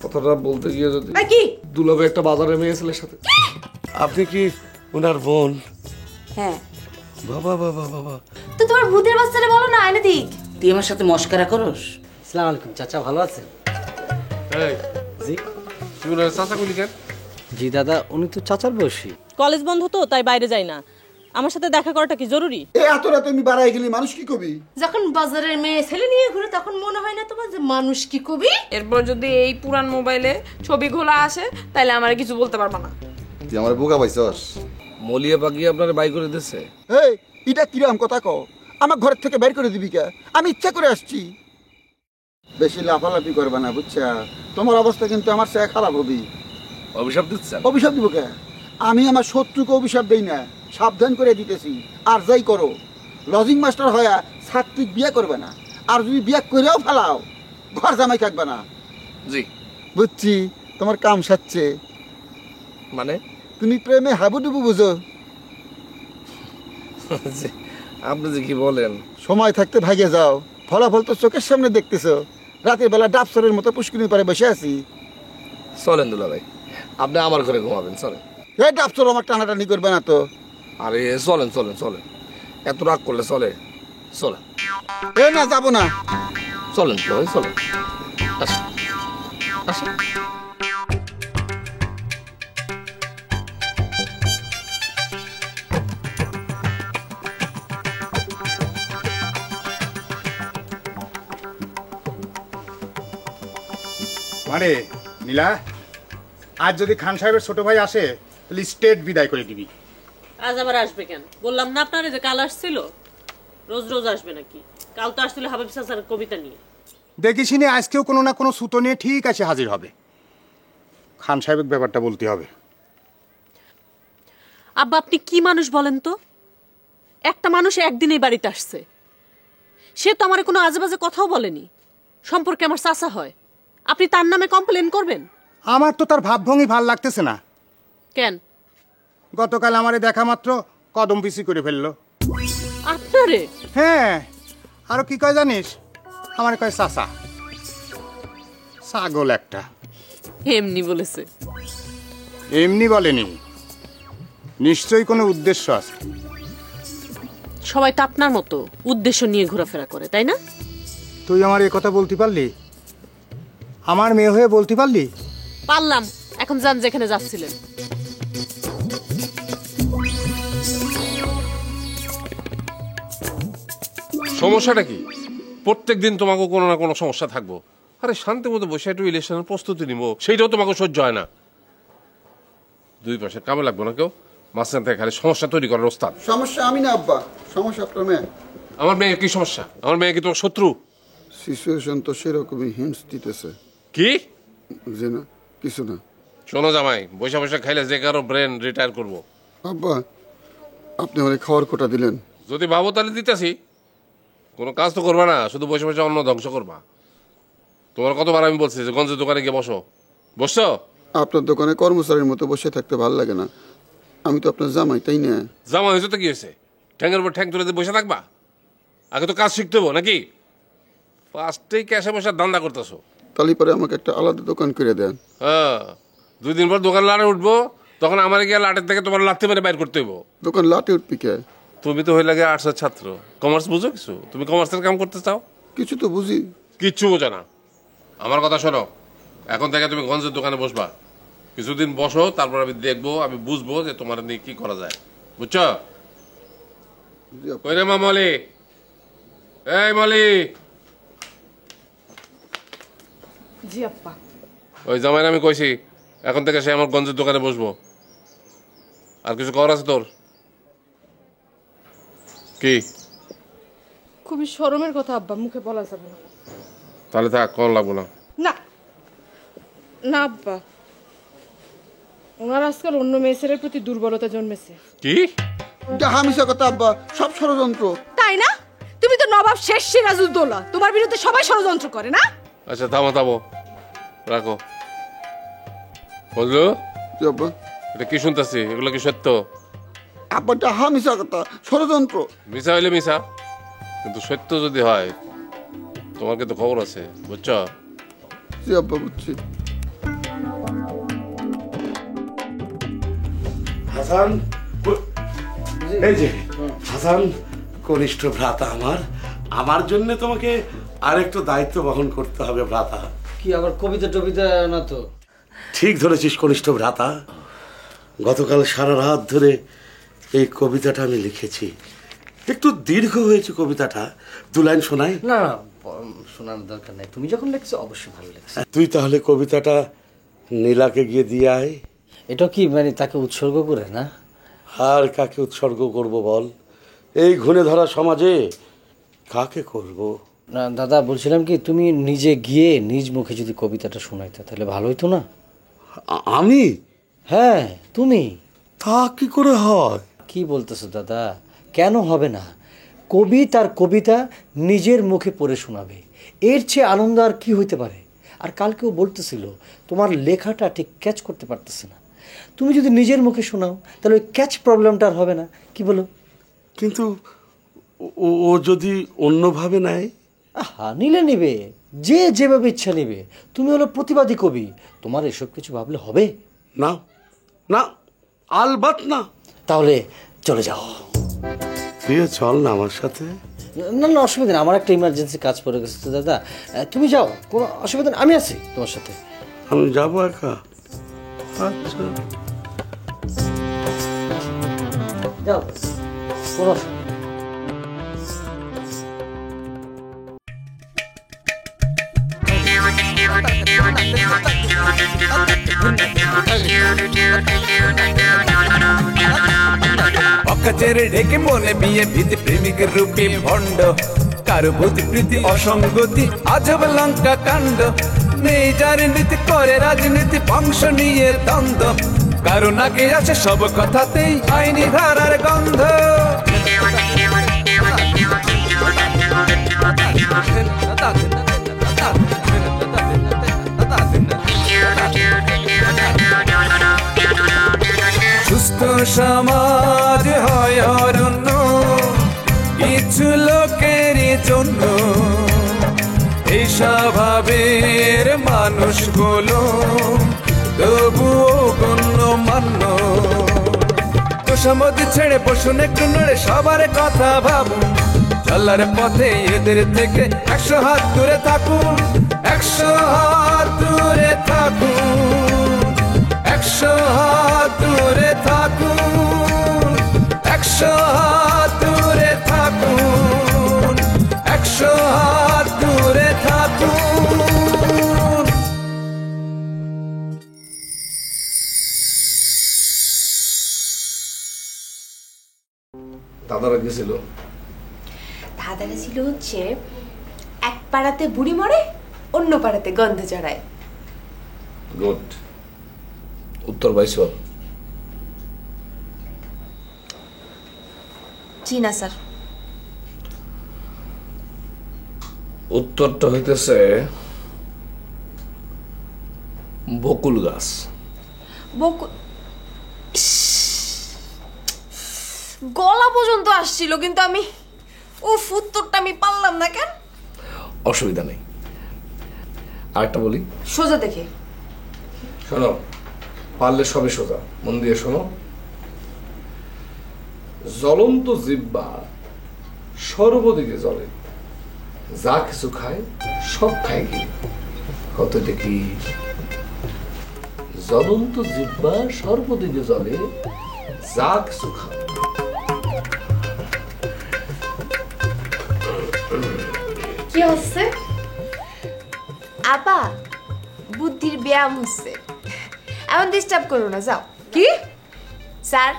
কথাটা বলতে গিয়ে যদি কি দুলাবে একটা বাজারে মেয়ে ছেলের সাথে। আপনি কি ওনার বোন? হ্যাঁ। বাবা বাবা বাবা, তো তোমার ভূতের বাচ্চারে বলো না আইনে দিক। তুই আমার সাথে মস্করা করস? আসসালামু আলাইকুম চাচা, ভালো আছেন? এই জি। তুই ওনার চাচা কইলি কেন? জি দাদা, উনি তো চাচার বয়সী। কলেজ বন্ধ তো তাই বাইরে যাই না। আমার সাথে দেখা করাটা কি জরুরি? এত রাতে আমি বাড়াই গেলি মানুষ কি কবি? যখন বাজারের মেয়ে ছেলে নিয়ে ঘুরে তখন মনে হয় না তোমার যে মানুষ কি কবি? এরপর যদি এই পুরান মোবাইলে ছবি খোলা আসে তাহলে আমার কিছু বলতে পারবা না। তুই আমার বোকা পাইছস? মলিয়া পাকি আপনার বাই করে দিচ্ছে। এই এটা কিরকম কথা কও? আমার ঘর থেকে বের করে দিবি কে? আমি ইচ্ছা করে আসছি। বেশি লাফালাফি করবে না বুঝছা? তোমার অবস্থা কিন্তু আমার চেয়ে খারাপ হবে। অভিশাপ দিচ্ছেন? অভিশাপ দিব কে? আমি আমার শত্রুকে অভিশাপ দেই না, সাবধান করে দিতেছি। আর যাই করো, লজিং মাস্টার হয়া ছাত্রীক বিয়ে করবে না। আর যদি বিয়ে করেও ফেলাও, ঘর জামাই থাকবে না। জি। বুঝছি তোমার কাম সাচ্ছে। মানে তুমি প্রেমে হাবুডুবু বুঝো। আপনি যে কি বলেন? সময় থাকতে ভাগে যাও, ফলাফল তো চোখের সামনে দেখতেছো। রাতের বেলা ডাবসরের মতো পুষ্করিণীর পারে বসে আছি। চলেন দুলা ভাই, আপনি আমার ঘরে ঘুমাবেন, চলেন। এই ডাবসর আমার টানাটানি করবে না তো। আরে চলেন চলেন চলেন, এত রাগ করলে চলে? চলেন। এ না, যাবো না। চলেন তো ভাই, চলেন। আসেন আসেন। মানে নীলা, আজ যদি খান সাহেবের ছোট ভাই আসে তাহলে স্টেট বিদায় করে দিবি। আজ আবার আসবে কেন? বললাম না আপনারে যে কাল আসছিল। রোজ রোজ আসবে নাকি? কাল তো আসছিল হাবিব চাচার কবিতা নিয়ে। দেখিসিনি আজকেও কোনো না কোনো সুতো নিয়ে ঠিক আছে হাজির হবে। খান সাহেবের ব্যাপারটা বলতে হবে। আব্বা আপনি কি মানুষ বলেন তো? একটা মানুষ একদিনেই বাড়িতে আসছে, সে তো আমার কোনো আজেবাজে কথাও বলেনি। সম্পর্কে আমার চাচা হয়, আপনি তার নামে কমপ্লেন করবেন? আমার তো তার ভাবভঙ্গি ভাল লাগতেছে না। কেন? গতকাল আমারে দেখা মাত্র কদম পিছি করে ফেললো। আপনারে? হ্যাঁ, আরো কি কয় জানিস? আমার কয় চাচা। ছাগল একটা। এমনি বলেছে? এমনি বলেনি, নিশ্চয়ই কোনো উদ্দেশ্য আছে। সবাই তো আপনার মতো উদ্দেশ্য নিয়ে ঘোরাফেরা করে, তাই না? তুই আমার এ কথা বলতে পারলি? আমার মেয়ে হয়ে বলতে পারলি? পারলাম। এখন যান যেখানে যাচ্ছিলেন। সমস্যাটা কি? প্রত্যেক দিন তোমাকে কোনো না কোনো সমস্যা থাকবো। আরে শান্তি মতো বসে একটু ইলেকশনের প্রস্তুতি নিব, সেইটাও তোমাকে সহ্য হয় না। দুই পাশে কামে লাগবো না কেউ, মাঝখান থেকে খালি সমস্যা তৈরি করার ওস্তাদ। সমস্যা আমি না আব্বা, সমস্যা আপনার মেয়ে। আমার মেয়ে কি সমস্যা? আমার মেয়ে কি তোমার শত্রু? সিচুয়েশন তো সেরকমই হিন্টস দিতেছে। কি? যে না, কিছু না। শোনো জামাই, বসে বসে খাইলে যে কারো ব্রেন রিটায়ার করবো। আব্বা, আপনি আমার খাওয়ার কোটা দিলেন। যদি ভাবো তাহলে দিতেছি। কোনো কাজ তো করবা না, শুধু বসে বসে অন্ন ধ্বংস করবা। তোমার কতবার আমি বলছি যে গঞ্জের দোকানে গিয়ে বসো, বসছো? আপনার দোকানে কর্মচারীর মতো বসে থাকতে ভালো লাগে না। আমি তো আপনার জামাই, তাই না? জামা হয়েছে তো কি হয়েছে? ঠ্যাঙের উপর ঠ্যাং তুলে দিয়ে বসে থাকবা? আগে তো কাজ শিখতে হবো নাকি? ফার্স্টেই ক্যাশে বসার ধান্দা করতেছো। তাহলে পরে আমাকে একটা আলাদা দোকান করে দেন। হ্যাঁ, 2 দিন পর দোকান লাটে উঠবো, তখন আমার গিয়ে লাটের থেকে তোমার লাথি মেরে বাইর করতে হইব। দোকান লাটে উঠবি কে? তুমি তো হয়ে লাগে আর্টসের ছাত্র, কমার্স বুঝো কিছু? তুমি কমার্সের কাম করতে চাও? কিছু তো বুঝি। কিচ্ছু বোঝো না। আমার কথা শোনো, এখন থেকে তুমি গঞ্জের দোকানে বসবা। কিছুদিন বসো, তারপর আমি দেখবো, আমি বুঝবো যে তোমার নিয়ে কি করা যায়। বুঝছো? কই রে মা মলি? এই মলি। জি আব্বা। ওই জামাইরে আমি কইছি এখন থেকে সে আমার গঞ্জের দোকানে বসবো। আর কিছু করার আছে তোর? কি? খুবই শরমের কথা আব্বা, মুখে বলা যাবে না। তাহলে থাক, কোন লাগবো না। না না আব্বা, ওনার আজকাল অন্য মেয়ে ছেলের প্রতি দুর্বলতা জন্মেছে। কি? হামিশা কথা আব্বা, সব ষড়যন্ত্র। তাই না? তুমি তো নবাব শেষ সিরাজউদ্দৌলা, তোমার বিরুদ্ধে সবাই ষড়যন্ত্র করে না? আচ্ছা থামো থামো, রাখো। বললো আব্বা, এটা কি শুনতেছি? এগুলো কি সত্য? আব্বা হামিশা কথা, ষড়যন্ত্র। মিশা হইলে মিশা, কিন্তু সত্য যদি হয় তোমার কিন্তু খবর আছে, বুঝছো? জি আব্বা, বুঝছি। হাসান, এই যে হাসান, কনিষ্ঠ ভ্রাতা আমার, আমার জন্য তোমাকে আরেকটু দায়িত্ব বহন করতে হবে ভ্রাতা। কি আবার কবিতা টবিতা না তো? ঠিক ধরেছিস কনিষ্ঠ ভ্রাতা, গতকাল সারা রাত ধরে এই কবিতাটা আমি লিখেছি। একটু দীর্ঘ হয়েছে কবিতাটা, 2 লাইন শোনাই? না না, শোনার দরকার নাই, তুমি যখন লিখছো অবশ্যই ভালো লেগেছে। তুই তাহলে কবিতাটা নীলাকে গিয়ে দিয়ে আয়। এটা কি মানে তাকে উৎসর্গ করে না? আর কাকে উৎসর্গ করব বল, এই ঘুণে ধরা সমাজে কাকে করব? না দাদা, বলছিলাম কি তুমি নিজে গিয়ে নিজ মুখে যদি কবিতাটা শোনাইতে তাহলে ভালো হইতো না? আমি? হ্যাঁ তুমি। তা কি করে হয়? কি বলতেছো দাদা, কেন হবে না? কবি তার কবিতা নিজের মুখে পড়ে শোনাবে, এর চেয়ে আনন্দ আর কি হইতে পারে? আর কালকেও বলতেছিল তোমার লেখাটা ঠিক ক্যাচ করতে পারতেছে না, তুমি যদি নিজের মুখে শোনাও তাহলে ওই ক্যাচ প্রবলেমটা আর হবে না, কি বলো? কিন্তু ও যদি অন্যভাবে নেয়? আহা, নিলে নিবে, যে যেভাবে ইচ্ছা নিবে। তুমি হলো প্রতিবাদী কবি, তোমার এসব কিছু ভাবলে হবে না? না, আলবাত না। তাহলে চলে যাও। তুই চল না আমার সাথে। না না, অসুবিধা নেই, আমার একটা ইমার্জেন্সি কাজ পড়ে গেছে তো দাদা, তুমি যাও, কোনো অসুবিধা নেই, আমি আছি তোমার সাথে। আমি যাবো একা? আচ্ছা যাও, কোনো অসুবিধা নেই। অকাচের ঢেকে মনে বিয়ে ভীতি প্রেমিকের রূপে ভণ্ড, কারো ভূতি প্রীতি অসঙ্গতি আজব লঙ্কা কাণ্ড, নেই যার নীতি করে রাজনীতি বংশ নিয়ে দ্বন্দ্ব, কারো নাকে আছে সব কথাতেই আইনি ধারার গন্ধ। সুস্থ সমাজ হয় অরণ্য কিছু লোকেরই জন্য, এই স্বভাবের মানুষগুলো তবুও গণ্যমান্য। তোষামতি ছেড়ে বসুন একটু নড়ে, সবার কথা ভাবুন, চলার পথে এদের থেকে 100 হাত দূরে থাকুন, 100 হাত দূরে থাকুন, 100 হাত দূরে থাকুন, 100 হাত দূরে থাকুন, 100 হাত দূরে থাকুন। দাদারা গেছিল, দাদারা ছিল হচ্ছে এক পাড়াতে বুড়ি মরে, অন্য পাড়াতে গন্ধ জড়ায়। গুড। উত্তর পাইছ? জি না স্যার। উত্তরটা হইতেছে বকুল গাছ। বকুল, গলা পর্যন্ত আসছিল কিন্তু আমি উত্তরটা আমি পারলাম না কেন? অসুবিধা নেই, আরেকটা বলি সোজা দেখে শোনো, পারলে সবে সোজা, মন দিয়ে শোনো। জ্বলন্ত জিহ্বা সর্বদিকে জ্বলে, যা কিছু খায় সব খায় কি কত দেখি। জ্বলন্ত জিহ্বা সর্বদিকে জ্বলে, যা কিছু খায়। কি হচ্ছে? আপা, বুদ্ধির ব্যায়াম হচ্ছে, এমন ডিস্টার্ব করো না, যাও। কি স্যার,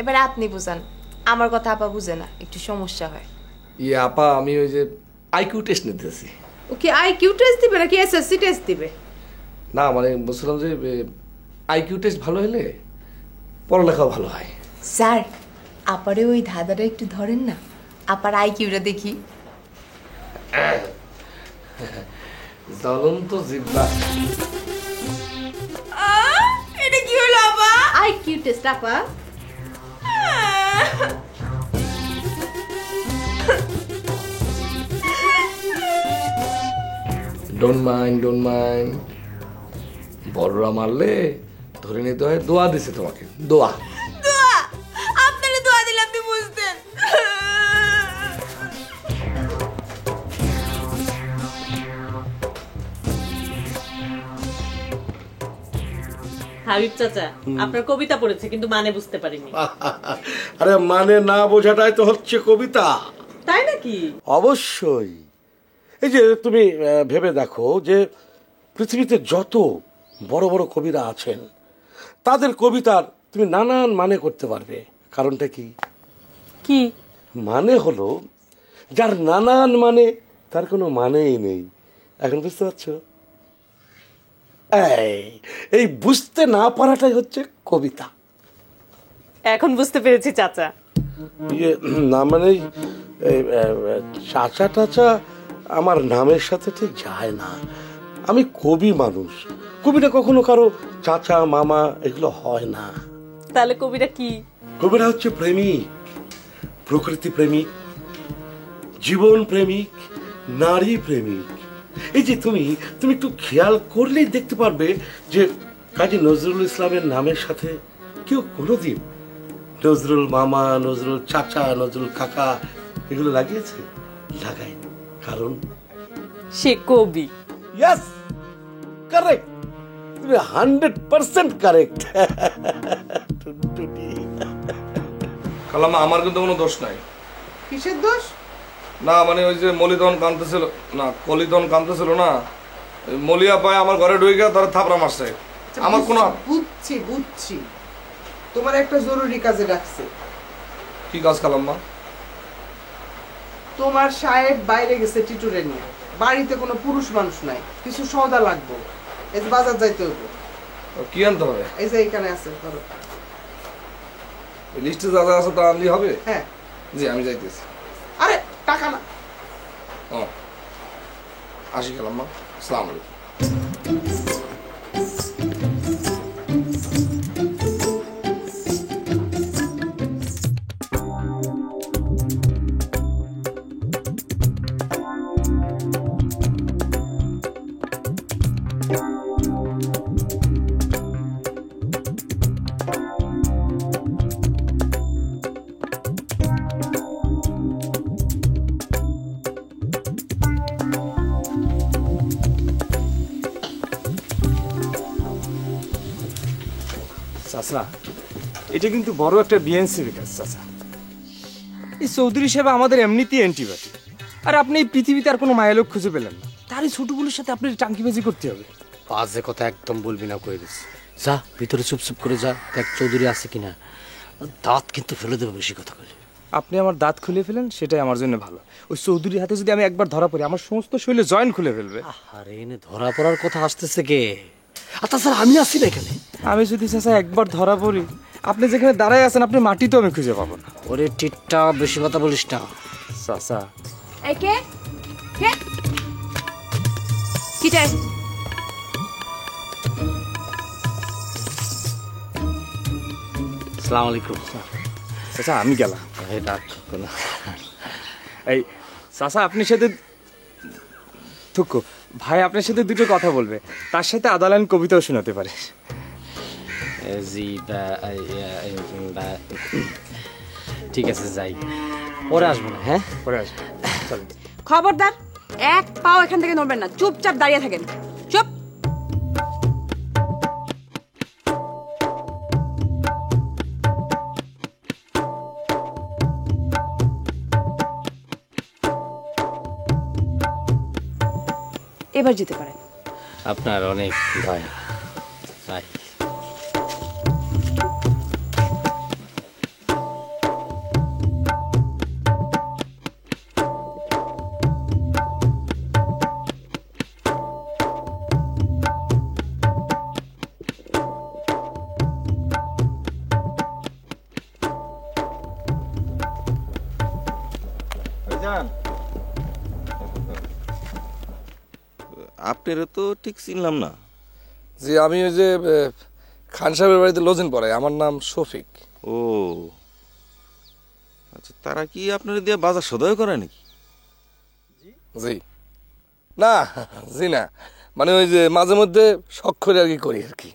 এবার আপনি বুঝান, আমার কথা আপা বুঝে না, একটু সমস্যা হয়। ইয়ে আপা, আমি ওই যে আইকিউ টেস্ট নিতেছি। ওকে, আইকিউ টেস্ট দিবে নাকি এসএসসি টেস্ট দিবে? না মানে বলছিলাম যে আইকিউ টেস্ট ভালো হলে পড়ালেখাও ভালো হয়। স্যার, আপারে ওই ধাঁধাটা একটু ধরেন না, আপার আইকিউটা দেখি। জ্বলন্ত জিহ্বা, এটা কি হলো আপা? আইকিউ টেস্ট আপা। Don't mind, don't mind. বড়রা মারলে ধরে নিতে হয়, দোয়া দিছে তোমাকে, দোয়া। হাবিব চাচা আপনার কবিতা পড়েছে কিন্তু মানে বুঝতে পারিনি। আরে মানে না বোঝাটাই তো হচ্ছে কবিতা। তাই নাকি? অবশ্যই। এই যে তুমি ভেবে দেখো যে পৃথিবীতে যত বড় বড় কবিরা আছেন তাদের কবিতার তুমি নানান মানে করতে পারবে। কারণটা কি? কি মানে হলো যার নানান মানে তার কোনো মানেই নেই। এখন বুঝতে পারছো? এই বুঝতে না পারাটাই হচ্ছে কবিতা। এখন বুঝতে পেরেছি চাচা। ইয়ে না মানে চাচা টাচা আমার নামের সাথে ঠিক যায় না। আমি কবি মানুষ। কবিটা কখনো কারো চাচা মামা এগুলো হয় না। তাহলে কবিরা কি? কবিরা হচ্ছে প্রেমিক, প্রকৃতি প্রেমিক, জীবন প্রেমিক, নারী প্রেমিক। এই যে তুমি একটু খেয়াল করলেই দেখতে পারবে যে কাজী নজরুল ইসলামের নামের সাথে কেউ কোনোদিন নজরুল মামা, নজরুল চাচা, নজরুল কাকা এগুলো লাগিয়েছে? লাগায়নি। কারণ সে কবি। Yes, correct. তুমি 100% কারেক্ট। খালাম্মা আমার কিন্তু কোনো দোষ নাই। কিসের দোষ? না মানে ওই যে মলিদন কাঁদতেছিল না, কলিদন কাঁদতেছিল না, মলিয়া পায় আমার ঘরে ঢুকে ধরে থাপড়া মারছে। আমার কোনো বুঝছি তোমার একটা জরুরি কাজে ডাকছে। কি কাজ খালাম্মা? তোমার সাহেব বাইরে গেছে টিটুরে নিয়ে, বাড়িতে কোনো পুরুষ মানুষ নাই, কিছু সওদা লাগবে, এই যে বাজার যাইতে হবে। কি আনতে হবে? এই যে এখানে আছে, ধরো। লিস্টে যা যা আছে তা আনলি হবে? হ্যাঁ। জি আমি যাইতেছি। আরে টাকা না। ও আসি খালাম্মা, আসসালামু আলাইকুম। চাচা, এটা কিন্তু বড় একটা বিএনসির কাজ চাচা। এই চৌধুরী সাহেব আমাদের এমনিতেই অ্যান্টিবায়োটিক, আর আপনি এই পৃথিবীতে আর কোনো মায়ালোক খুঁজে পেলেন না, তার এই ছোটগুলোর সাথে আপনার টাঙ্কিবাজি করতে হবে। বাজে কথা একদম বলবি না, কয়ে দিস। যা ভিতরে চুপচুপ করে যা, দেখ চৌধুরী আছে কিনা। দাঁত কিন্তু ফেলে দেবে বেশি কথা বলে। আপনি আমার দাঁত খুলে ফেলেন, সেটাই আমার জন্য ভালো। ওই চৌধুরীর হাতে যদি আমি একবার ধরা পড়ি, আমার সমস্ত শরীরে জয়েন্ট খুলে ফেলবে। আরে এনে ধরা পড়ার কথা আসতেছে কে? আচ্ছা স্যার, আমি আসি না এখানে। আমি যদি চাচা একবার ধরা পড়ি, আপনি যেখানে দাঁড়ায় আছেন আপনি মাটি তো আমি খুঁজে পাবো না। ওরে টিটটা, বেশি কথা বলিস না চাচা। এই কে কে কি চাই? আসসালামু আলাইকুম। চাচা আমি গেলাম। এই চাচা আপনার সাথে থুকু ভাই আপনার সাথে দুটো কথা বলবে, তার সাথে আদালান কবিতাও শোনাতে পারে। জি ঠিক আছে, যাই, পরে আসবো না। হ্যাঁ পরে আসবো। চলেন। খবরদার, এক পাও এখান থেকে নড়বেন না, চুপচাপ দাঁড়িয়ে থাকেন। চুপ। এবার যেতে পারেন। আপনার অনেক দয়া। বাই। আপনারা তো ঠিক চিনলাম না। জি আমি ওই যে খান সাহেবের বাড়িতে লজিন পড়ে, আমার নাম শফিক। ও আচ্ছা, তারা কি আপনারা দিয়ে বাজার সদাই করে নাকি? জি না, জি না, মানে ওই যে মাঝে মধ্যে শখ করে আর কি করি আর কি।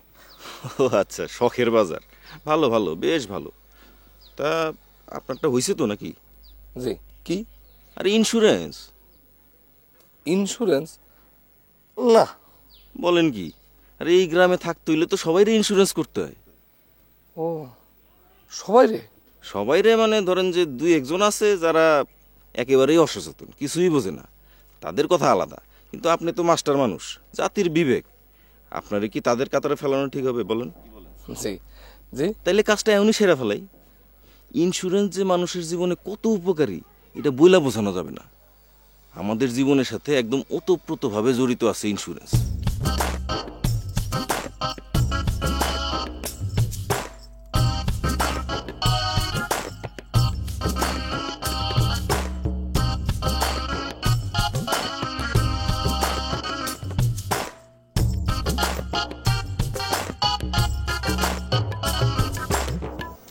ও আচ্ছা, শখের বাজার। ভালো ভালো, বেশ ভালো। তা আপনারটা হয়েছে তো নাকি? জি। কি? আরে ইন্স্যুরেন্স। ইন্স্যুরেন্স? না। বলেন কি? আর এই গ্রামে থাকতে হইলে তো সবাইরে ইন্স্যুরেন্স করতে হয়। ও সবাই রে? সবাইরে মানে ধরেন যে 2-1 আছে যারা একেবারেই অসচেতন, কিছুই বোঝে না, তাদের কথা আলাদা। কিন্তু আপনি তো মাস্টার মানুষ, জাতির বিবেক, আপনারে কি তাদের কাতারে ফেলানো ঠিক হবে বলেন? জি জি। তাইলে কাজটা এমনই সেরা ফেলাই। ইন্স্যুরেন্স যে মানুষের জীবনে কত উপকারী এটা বইলা বোঝানো যাবে না। আমাদের জীবনের সাথে একদম ওতপ্রোতভাবে জড়িত আছে ইন্স্যুরেন্স।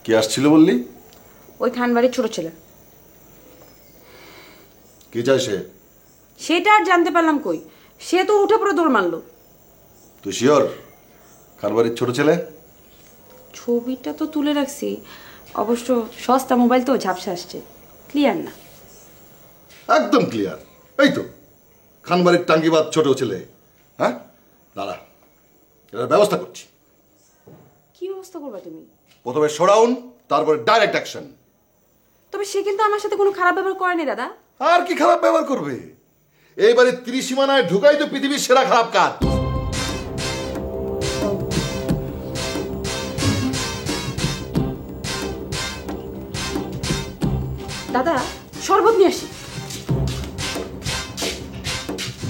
কে আসছিল বললি? ওই খানবাড়ির ছোট ছেলে। কি চাই সে? সেটা আর জানতে পারলাম কই, সে তো উঠে পড়ে দৌড় মারলো। তুই শিওর খানবাড়ির ছোট ছেলে? ছবিটা তো তুলে রাখছি, অবশ্য সস্তা মোবাইল তো ঝাপসা আসছে, ক্লিয়ার না। একদম ক্লিয়ার, এই তো খানবাড়ির টাঙ্গিবাদ ছোট ছেলে। হ্যাঁ দাঁড়া, এটার ব্যবস্থা করছি। কি ব্যবস্থা করবা তুমি? প্রথমে শোডাউন, তারপরে ডাইরেক্ট অ্যাকশন। তবে সে কিন্তু আমার সাথে কোনো খারাপ ব্যবহার করেনি দাদা। আর কি খারাপ ব্যবহার করবে? এইবারে ত্রিসীমানায় ঢুকাই তো পৃথিবীর সেরা খারাপ কাজ। দাদা শরবত নিয়ে আসি।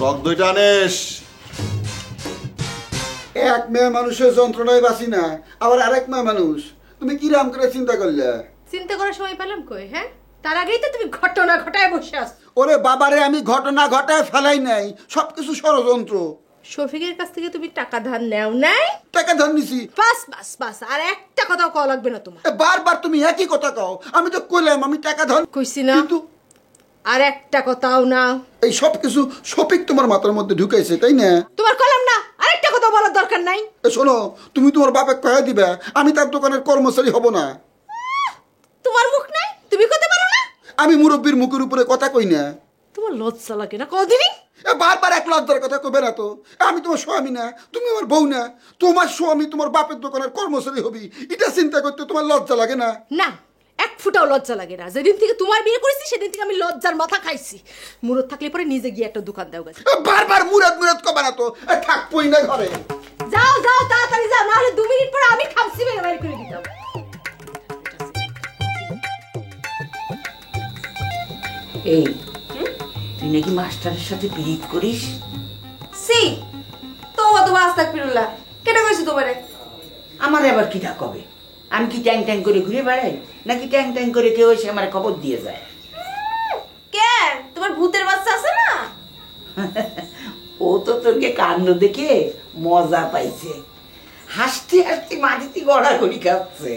টক দইটা আনেস। এক মেয়ে মানুষের যন্ত্রণায় বাঁচি না, আবার আরেক মেয়ে মানুষ। তুমি কি রাম করে চিন্তা করলে? চিন্তা করার সময় পেলাম কই? হ্যাঁ, তার আগেই তো তুমি ঘটনা ঘটায় বসে আছো। ওরে বাবারে, আমি ঘটনা ঘটায় ফেলাই নাই, সবকিছু ষড়যন্ত্র। শফিকের কাছ থেকে তুমি টাকা ধার নেও নাই? টাকা ধার নিছি। বাস বাস বাস, আর একটা কথাও কওয়া লাগবে না তোমার। বারবার তুমি একই কথা কও। আমি তো কইলাম আমি টাকা ধার কইছি না, কিন্তু আর একটা কথাও না। এই সব কিছু শফিক তোমার মাথার মধ্যে ঢুকাইছে, তাই না? তোমার কলাম না, আরেকটা কথা বলার দরকার নাই। শোনো, তুমি তোমার বাপে কয়ে দিবে আমি তার দোকানের কর্মচারী হব না। তোমার মুখ নাই, তুমি কইতে পারো না? আমি মুরব্বীর মুখের উপরে কথা কই না। তোমার লজ্জা লাগে না কদিনই? বারবার এক লজ্জার কথা কইবে না তো। আমি তোমার স্বামী না, তুমি আমার বউ না। তোমার স্বামী তোমার বাপের দোকানের কর্মচারী হবি, এটা চিন্তা করতে তোমার লজ্জা লাগে না? না, এক ফুটাও লজ্জা লাগে না। যেদিন থেকে তোমার বিয়ে করেছি সেদিন থেকে আমি লজ্জার মাথা খাইছি। মুরত থাকলে পরে নিজে গিয়ে একটা দোকান দাও গেছে। বারবার মুরাদ মুরাদ কবে না তো, থাকবই না ঘরে। যাও যাও, তাড়াতাড়ি যাও, নাহলে 2 মিনিট পরে আমি খামসি বের করে দিতাম। এই তুই নাকি মাস্টারের সাথে পিরিত করিস? সি তো হতো আস্তাগফিরুল্লাহ, কেটে কইছি তোমারে? আমার আবার কি তা কবে? আমি কি ট্যাং ট্যাং করে ঘুরে বেড়াই, নাকি ট্যাং ট্যাং করে কেউ এসে আমার খবর দিয়ে যায়? কে তোমার ভূতের বাচ্চা আছে না? ও তো তোকে কাণ্ড দেখে মজা পাইছে, হাসতে হাসতে মাটিতে গড়াগড়ি খাচ্ছে।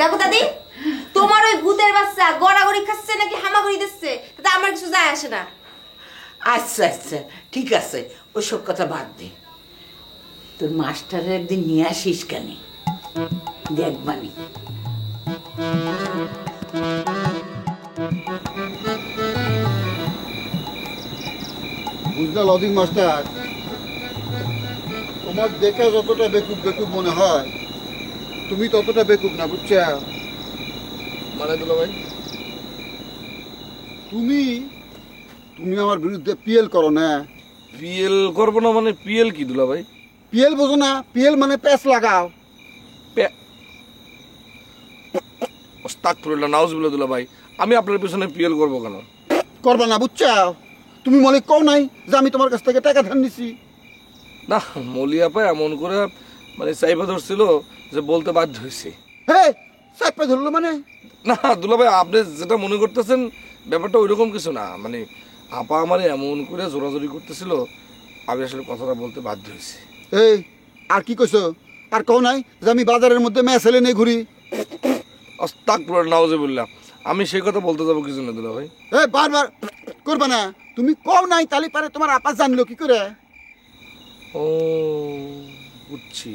দেখো দাদি, তোমার ওই ভূতের বাচ্চা গড়াগড়ি খাচ্ছে নাকি হামাগুড়ি দিচ্ছে তাতে আমার কিছু যায় আসে না। আচ্ছা আচ্ছা ঠিক আছে, ওসব কথা বাদ দে। তোর মাস্টারের একদিন নিয়ে আসিস কেন, দেখবানি। বুঝলা লজিং মাস্টার, তোমার দেখে যতটা বেকুব বেকুব মনে হয়, তুমি ততটা বেকুব না, বুঝছো? মানে দুলা ভাই, তুমি তুমি আমার বিরুদ্ধে পিএল করো না। পিএল করবো না মানে? পিএল কি দুলা ভাই? পিএল বোঝো না? পিএল মানে প্যাচ লাগাও। আস্তাগফিরুল্লাহ, নাউজুবিল্লাহ দুলা ভাই, আমি আপনার পিছনে পিএল করবো কেন? করবা না, বুঝছো? তুমি মনে কও নাই যে আমি তোমার কাছ থেকে টাকা ধার নিছি? না, মলিয়াপা এমন করে মানে চাইপা ধরছিল যে বলতে বাধ্য হয়েছি। হে, চাইপা ধরলো মানে? না দুলা ভাই, আপনি যেটা মনে করতেছেন ব্যাপারটা ওইরকম কিছু না। মানে আপা আমার এমন করে জোরাজোরি করতেছিল, আমি আসলে কথাটা বলতে বাধ্য হয়েছি। এই আর কি কইছো? আর কও নাই যে আমি বাজারের মধ্যে মেয়ে ছেলে নিয়ে ঘুরি? আস্তাগফিরুল্লাহ, নাউজুবিল্লাহ, আমি সেই কথা বলতে যাবো কিছু না দুলা ভাই। এই বারবার করবা না। তুমি কও নাই, তালি পারে তোমার আপা জানলো কি করে? ও বুঝছি,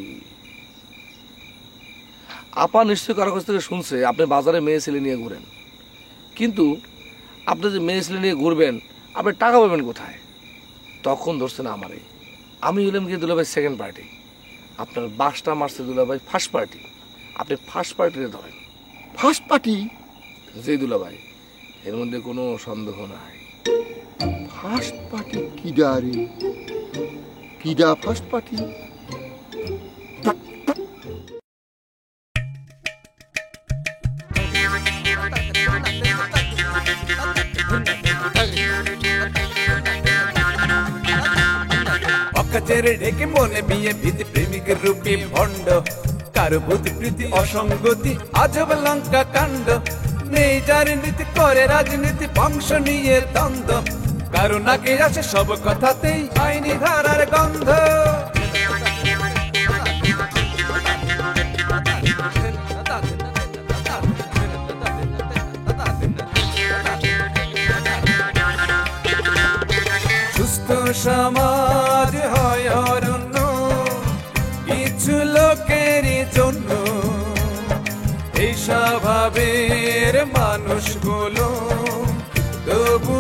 আপা নিশ্চয়ই কারো কাছ থেকে শুনছে আপনি বাজারে মেয়ে ছেলে নিয়ে ঘুরেন, কিন্তু আপনি যে মেয়ে ছেলে নিয়ে ঘুরবেন আপনি টাকা পাবেন কোথায়? তখন ধরছেন আমারে। আমি হলাম গিয়ে দুলাভাই সেকেন্ড পার্টি, আপনার বাসটা মারছে দুলাভাই ফার্স্ট পার্টি, আপনি ফার্স্ট পার্টিতে ধরেন। First party? জি দুলাভাই, এর মধ্যে কোনো সন্দেহ নাই। ফার্স্ট পার্টি কিডা রে? কিডা ফার্স্ট পার্টি? অকাচের ঢেকে মনে বিয়ে ভীতি প্রেমিকের রূপে ভণ্ড, কারো বুদ্ধি প্রীতি অসঙ্গতি আজব লঙ্কা কাণ্ড, নেই যার নীতি করে রাজনীতি বংশ নিয়ে দ্বন্দ্ব, কারো নাকে আসে সব কথাতেই আইনি ধারার গন্ধ। সুস্থ সমাজ হয় অরণ্য কিছু লোকের জন্য, এই স্বভাবের মানুষগুলো তবু